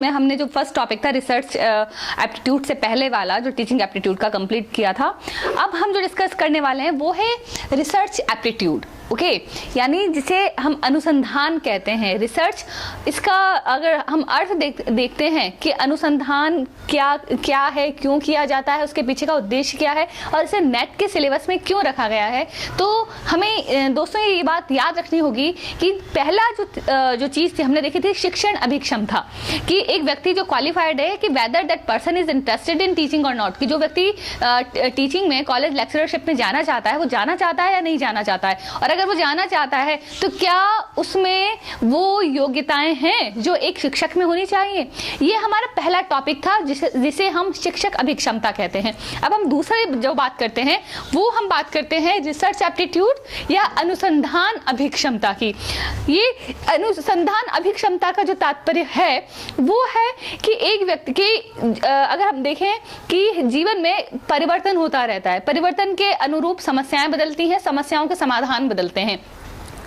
में हमने जो फर्स्ट टॉपिक था रिसर्च एप्टीट्यूड से पहले वाला जो टीचिंग एप्टीट्यूड का कंप्लीट किया था, अब हम जो डिस्कस करने वाले हैं वो है रिसर्च एप्टीट्यूड। ओके, यानी जिसे हम अनुसंधान कहते हैं। रिसर्च, इसका अगर हम अर्थ देखते हैं कि अनुसंधान क्या है, क्यों किया जाता है, उसके पीछे का उद्देश्य क्या है और इसे नेट के सिलेबस में क्यों रखा गया है, तो हमें दोस्तों ये बात याद रखनी होगी कि पहला जो चीज़ थी हमने देखी थी शिक्षण अभिक्षम था, कि एक व्यक्ति जो क्वालिफाइड है कि whether that person is interested in teaching और नॉट, कि जो व्यक्ति टीचिंग में कॉलेज लेक्चरशिप में जाना चाहता है वो जाना चाहता है या नहीं जाना चाहता है, और अगर वो जाना चाहता है तो क्या उसमें वो योग्यताएं हैं जो एक शिक्षक में होनी चाहिए। ये हमारा पहला टॉपिक था जिसे हम शिक्षक अभिक्षमता कहते हैं। अब हम दूसरे जो बात करते हैं वो हम बात करते हैं रिसर्च एप्टीट्यूड या अनुसंधान अभिक्षमता की। ये अनुसंधान अभिक्षमता का जो तात्पर्य है वो है कि एक व्यक्ति की अगर हम देखें कि जीवन में परिवर्तन होता रहता है, परिवर्तन के अनुरूप समस्याएं बदलती हैं, समस्याओं के समाधान बदलते हैं।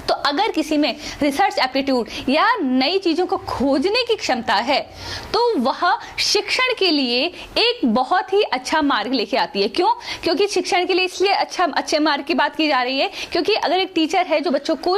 तो अगर किसी में रिसर्च एप्टीट्यूड या नई चीजों को खोजने की क्षमता है तो वह शिक्षण के लिए एक बहुत ही अच्छा मार्ग लेके आती है। क्यों? क्योंकि शिक्षण के लिए इसलिए अच्छे मार्ग की बात की जा रही है क्योंकि अगर एक टीचर है जो बच्चों को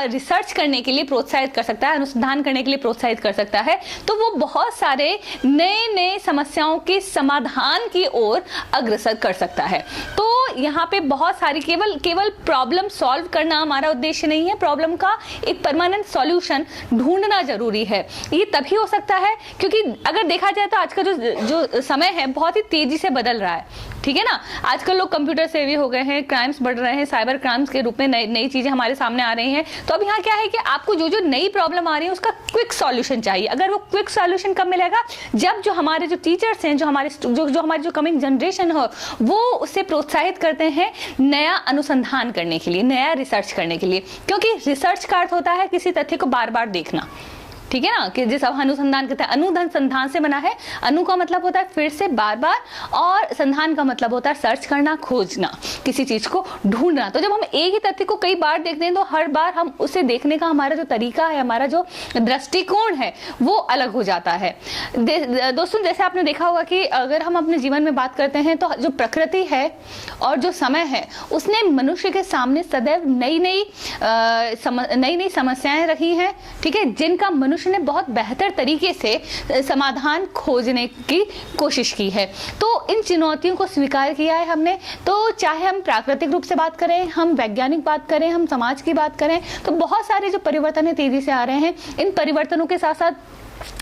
रिसर्च करने के लिए प्रोत्साहित कर सकता है, अनुसंधान करने के लिए प्रोत्साहित कर सकता है, तो वो बहुत सारे नए समस्याओं के समाधान की ओर अग्रसर कर सकता है। तो यहाँ पे बहुत सारी केवल प्रॉब्लम सॉल्व करना हमारा उद्देश्य नहीं है, प्रॉब्लम का एक परमानेंट सॉल्यूशन ढूंढना जरूरी है। ये तभी हो सकता है क्योंकि अगर देखा जाए तो आज का जो समय है बहुत ही तेजी से बदल रहा है, ठीक है ना। आजकल लोग कंप्यूटर सेवी हो गए हैं, क्राइम्स बढ़ रहे हैं, साइबर क्राइम्स के रूप में नई चीजें हमारे सामने आ रही हैं। तो अब यहाँ क्या है कि आपको जो नई प्रॉब्लम आ रही है उसका क्विक सॉल्यूशन चाहिए। अगर वो क्विक सॉल्यूशन कब मिलेगा? जब जो हमारे जो टीचर्स हैं, जो हमारी जो कमिंग जनरेशन हो, वो उससे प्रोत्साहित करते हैं नया अनुसंधान करने के लिए, नया रिसर्च करने के लिए। क्योंकि रिसर्च का अर्थ होता है किसी तथ्य को बार बार देखना, ठीक है ना, कि जिस अब अनुसंधान कहते हैं, अनुसंधान से बना है। अनु का मतलब होता है फिर से, बार बार, और संधान का मतलब होता है सर्च करना, खोजना, किसी चीज को ढूंढना। तो जब हम एक ही तथ्य को कई बार देखते हैं तो हर बार हम उसे देखने का हमारा जो तरीका है, हमारा जो दृष्टिकोण है वो अलग हो जाता है। दोस्तों, जैसे आपने देखा होगा कि अगर हम अपने जीवन में बात करते हैं तो जो प्रकृति है और जो समय है उसने मनुष्य के सामने सदैव नई समस्याएं रखी हैं, ठीक है, जिनका मनुष्य ने बहुत बेहतर तरीके से समाधान खोजने की कोशिश की है। तो इन चुनौतियों को स्वीकार किया है हमने। तो चाहे हम प्राकृतिक रूप से बात करें, हम वैज्ञानिक बात करें, हम समाज की बात करें, तो बहुत सारे जो परिवर्तन है तेजी से आ रहे हैं। इन परिवर्तनों के साथ साथ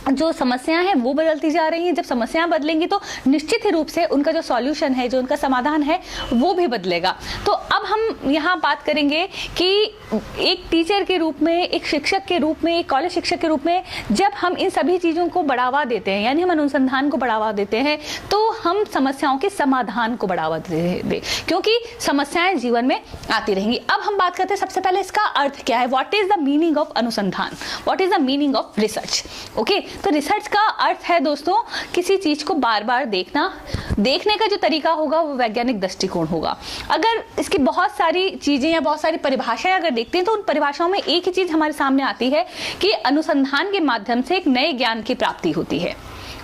जो समस्याएं हैं वो बदलती जा रही हैं। जब समस्याएं बदलेंगी तो निश्चित ही रूप से उनका जो सॉल्यूशन है, जो उनका समाधान है, वो भी बदलेगा। तो अब हम यहाँ बात करेंगे कि एक टीचर के रूप में, एक शिक्षक के रूप में, एक कॉलेज शिक्षक के रूप में जब हम इन सभी चीज़ों को बढ़ावा देते हैं, यानी हम अनुसंधान को बढ़ावा देते हैं, तो हम समस्याओं के समाधान को बढ़ावा दें, क्योंकि समस्याएं जीवन में आती रहेंगी। अब हम बात करते हैं सबसे पहले इसका अर्थ क्या है, what is the meaning of अनुसंधान, what is the meaning of research. Okay, तो रिसर्च का अर्थ है दोस्तों किसी चीज को बार बार देखना, देखने का जो तरीका होगा वो वैज्ञानिक दृष्टिकोण होगा। अगर इसकी बहुत सारी चीजें या बहुत सारी परिभाषाएं अगर देखते हैं तो उन परिभाषाओं में एक ही चीज हमारे सामने आती है कि अनुसंधान के माध्यम से एक नए ज्ञान की प्राप्ति होती है।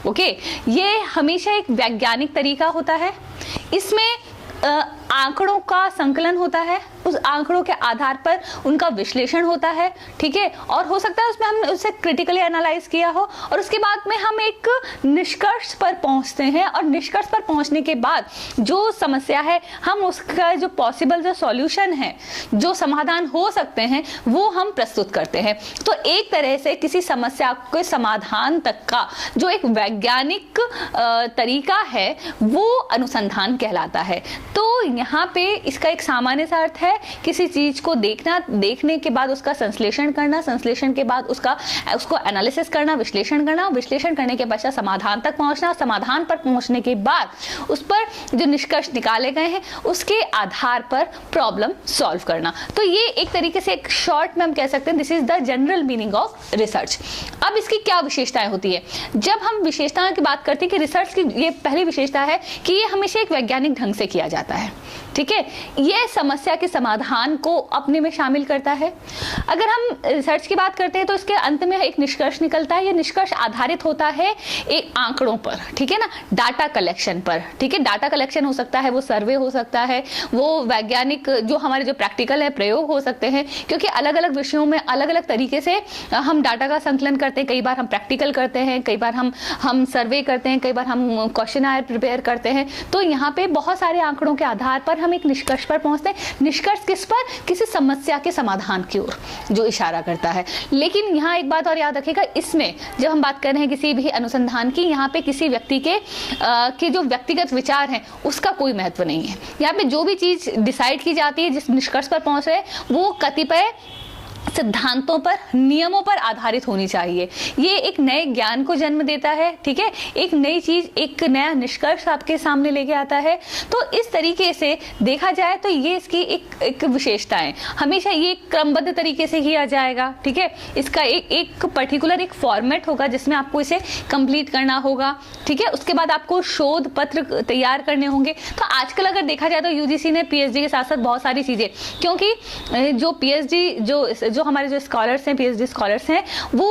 ओके, ये हमेशा एक वैज्ञानिक तरीका होता है। इसमें आंकड़ों का संकलन होता है, उस आंकड़ों के आधार पर उनका विश्लेषण होता है, ठीक है, और हो सकता है उसमें हमने उसे क्रिटिकली एनालाइज किया हो और उसके बाद में हम एक निष्कर्ष पर पहुंचते हैं, और निष्कर्ष पर पहुंचने के बाद जो समस्या है हम उसका जो पॉसिबल जो सॉल्यूशन है, जो समाधान हो सकते हैं, वो हम प्रस्तुत करते हैं। तो एक तरह से किसी समस्या के समाधान तक का जो एक वैज्ञानिक तरीका है वो अनुसंधान कहलाता है। तो यहाँ पे इसका एक सामान्य सा अर्थ है किसी चीज को देखना, देखने के बाद उसका संश्लेषण करना, संश्लेषण के बाद उसको एनालिसिस करना, विश्लेषण करना, विश्लेषण करने के पश्चात समाधान तक पहुंचना, समाधान पर पहुंचने के बाद उस पर जो निष्कर्ष निकाले गए हैं उसके आधार पर प्रॉब्लम सॉल्व करना। तो ये एक तरीके से एक शॉर्ट में हम कह सकते हैं this is the general meaning of research. अब इसकी क्या विशेषताएं होती है? जब हम विशेषताओं की बात करते हैं कि रिसर्च की ये पहली विशेषता है कि ये हमेशा एक वैज्ञानिक ढंग से किया जाता है, ठीक है। ये समस्या के समाधान को अपने में शामिल करता है। अगर हम रिसर्च की बात करते हैं तो इसके अंत में एक निष्कर्ष निकलता है। यह निष्कर्ष आधारित होता है एक आंकड़ों पर, ठीक है ना, डाटा कलेक्शन पर, ठीक है। डाटा कलेक्शन हो सकता है, वो सर्वे हो सकता है, वो वैज्ञानिक जो हमारे जो प्रैक्टिकल है प्रयोग हो सकते हैं, क्योंकि अलग अलग विषयों में अलग अलग तरीके से हम डाटा का संकलन करते हैं। कई बार हम प्रैक्टिकल करते हैं, कई बार हम सर्वे करते हैं, कई बार हम क्वेश्चनायर प्रिपेयर करते हैं। तो यहाँ पे बहुत सारे आंकड़ों के आधार पर हम एक निष्कर्ष पर पहुंचते हैं। निष्कर्ष किस पर? किसी समस्या के समाधान की ओर जो इशारा करता है। लेकिन यहाँ एक बात और याद रखिएगा, इसमें जब हम बात कर रहे हैं किसी भी अनुसंधान की, यहाँ पे किसी व्यक्ति के जो व्यक्तिगत विचार हैं उसका कोई महत्व नहीं है। यहाँ पे जो भी चीज डिसाइड की जाती है, जिस निष्कर्ष पर पहुंच रहे हैं, वो कतिपय सिद्धांतों पर, नियमों पर आधारित होनी चाहिए। ये एक नए ज्ञान को जन्म देता है, ठीक है, एक नई चीज, एक नया निष्कर्ष आपके सामने लेके आता है। तो इस तरीके से देखा जाए तो ये इसकी एक विशेषता है। हमेशा ये क्रमबद्ध तरीके से किया जाएगा, ठीक है। इसका एक पर्टिकुलर एक फॉर्मेट होगा जिसमें आपको इसे कंप्लीट करना होगा, ठीक है। उसके बाद आपको शोध पत्र तैयार करने होंगे। तो आजकल अगर देखा जाए तो यूजीसी ने पीएचडी के साथ साथ बहुत सारी चीजें, क्योंकि जो पीएचडी जो हमारे जो स्कॉलर्स हैं, पीएचडी स्कॉलर्स हैं, वो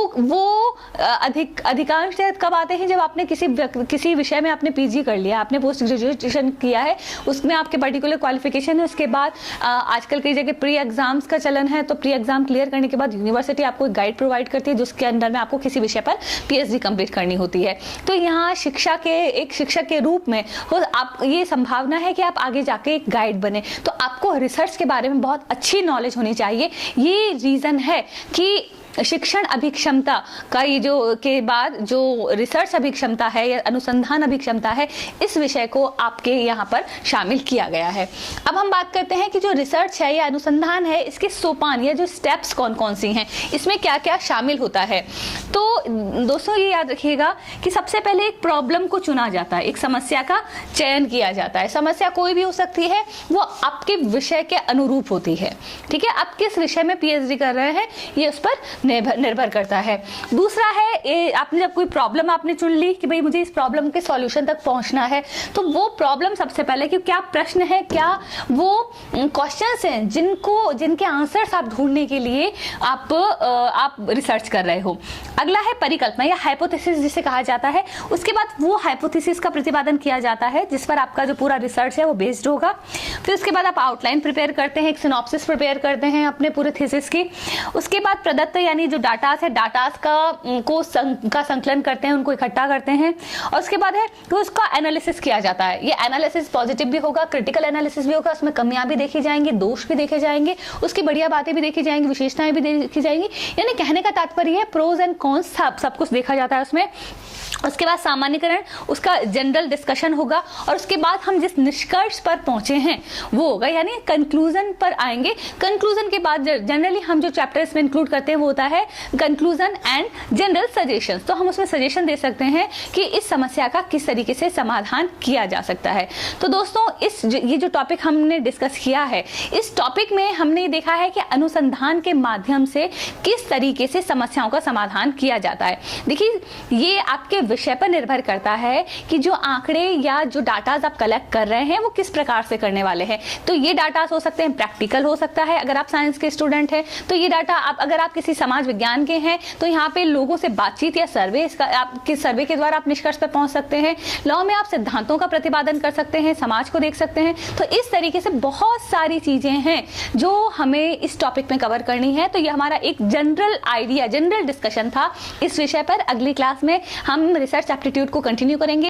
अधिकांश कब आते हैं? जब आपने किसी विषय में आपने पीजी कर लिया, आपने पोस्ट ग्रेजुएशन किया है, उसमें आपके पर्टिकुलर क्वालिफिकेशन है। उसके बाद आजकल कई जगह प्री एग्जाम्स का चलन है, तो प्री एग्जाम क्लियर करने के बाद यूनिवर्सिटी आपको एक गाइड प्रोवाइड करती है जिसके अंदर में आपको किसी विषय पर पीएचडी कंप्लीट करनी होती है। तो यहाँ एक शिक्षक के रूप में आप ये संभावना है कि आप आगे जाके एक गाइड बने। तो आपको रिसर्च के बारे में बहुत अच्छी नॉलेज होनी चाहिए। ये रीजन है कि शिक्षण अभिक्षमता का ये जो के बाद जो रिसर्च अभिक्षमता है या अनुसंधान अभिक्षमता है, इस विषय को आपके यहाँ पर शामिल किया गया है। अब हम बात करते हैं कि जो रिसर्च है या अनुसंधान है, इसके सोपान या जो स्टेप्स कौन कौन सी हैं, इसमें क्या क्या शामिल होता है। तो दोस्तों ये याद रखिएगा कि सबसे पहले एक प्रॉब्लम को चुना जाता है, एक समस्या का चयन किया जाता है। समस्या कोई भी हो सकती है, वो आपके विषय के अनुरूप होती है, ठीक है। आप किस विषय में पीएचडी कर रहे हैं ये उस पर निर्भर करता है। दूसरा है, आपने जब कोई प्रॉब्लम आपने चुन ली कि भाई मुझे इस प्रॉब्लम के सॉल्यूशन तक पहुंचना है, तो वो प्रॉब्लम सबसे पहले कि क्या प्रश्न है, क्या वो क्वेश्चंस हैं जिनके आंसर्स आप ढूंढने के लिए आप रिसर्च कर रहे हो। अगला है परिकल्पना या हाइपोथेसिस जिसे कहा जाता है। उसके बाद वो हाइपोथेसिस का प्रतिपादन किया जाता है जिस पर आपका जो पूरा रिसर्च है वो बेस्ड होगा। फिर उसके बाद आप आउटलाइन प्रिपेयर करते हैं, एक सिनॉप्सिस प्रिपेयर करते हैं अपने पूरे थीसिस की। उसके बाद प्रदत्त यानी जो डाटास है, डाटास का संकलन करते हैं, उनको इकट्ठा करते हैं। और उसके बाद है तो उसका एनालिसिस किया जाता है। ये एनालिसिस पॉजिटिव भी होगा, क्रिटिकल एनालिसिस भी होगा, उसमें कमियां भी देखी जाएंगी, दोष भी देखे जाएंगे, उसकी बढ़िया बातें भी देखी जाएंगी, विशेषताएं भी देखी जाएंगी। यानी कहने का तात्पर्य है प्रोज एंड कॉन्स सब कुछ देखा जाता है उसमें। उसके बाद सामान्यकरण, उसका जनरल डिस्कशन होगा। और उसके बाद हम जिस निष्कर्ष पर पहुंचे हैं वो होगा, यानी कंक्लूजन पर आएंगे। कंक्लूजन के बाद जनरली हम जो चैप्टर इसमें इंक्लूड करते हैं वो होता है कंक्लूजन एंड जनरल सजेशंस। तो हम उसमें सजेशन दे सकते हैं कि इस समस्या का किस तरीके से समाधान किया जा सकता है। तो दोस्तों ये जो टॉपिक हमने डिस्कस किया है, इस टॉपिक में हमने देखा है कि अनुसंधान के माध्यम से किस तरीके से समस्याओं का समाधान किया जाता है। देखिए, ये आपके विषय पर निर्भर करता है कि जो आंकड़े या जो डाटाज आप कलेक्ट कर रहे हैं वो किस प्रकार से करने वाले हैं। तो ये डाटाज हो सकते हैं, प्रैक्टिकल हो सकता है अगर आप साइंस के स्टूडेंट हैं, तो ये डाटा अगर आप किसी समाज विज्ञान के हैं तो यहाँ पे लोगों से बातचीत या आपके सर्वे के द्वारा आप निष्कर्ष पर पहुंच सकते हैं। लॉ में आप सिद्धांतों का प्रतिपादन कर सकते हैं, समाज को देख सकते हैं। तो इस तरीके से बहुत सारी चीजें हैं जो हमें इस टॉपिक में कवर करनी है। तो ये हमारा एक जनरल आइडिया, जनरल डिस्कशन था इस विषय पर। अगली क्लास में हम रिसर्च एप्टीट्यूड को कंटिन्यू करेंगे।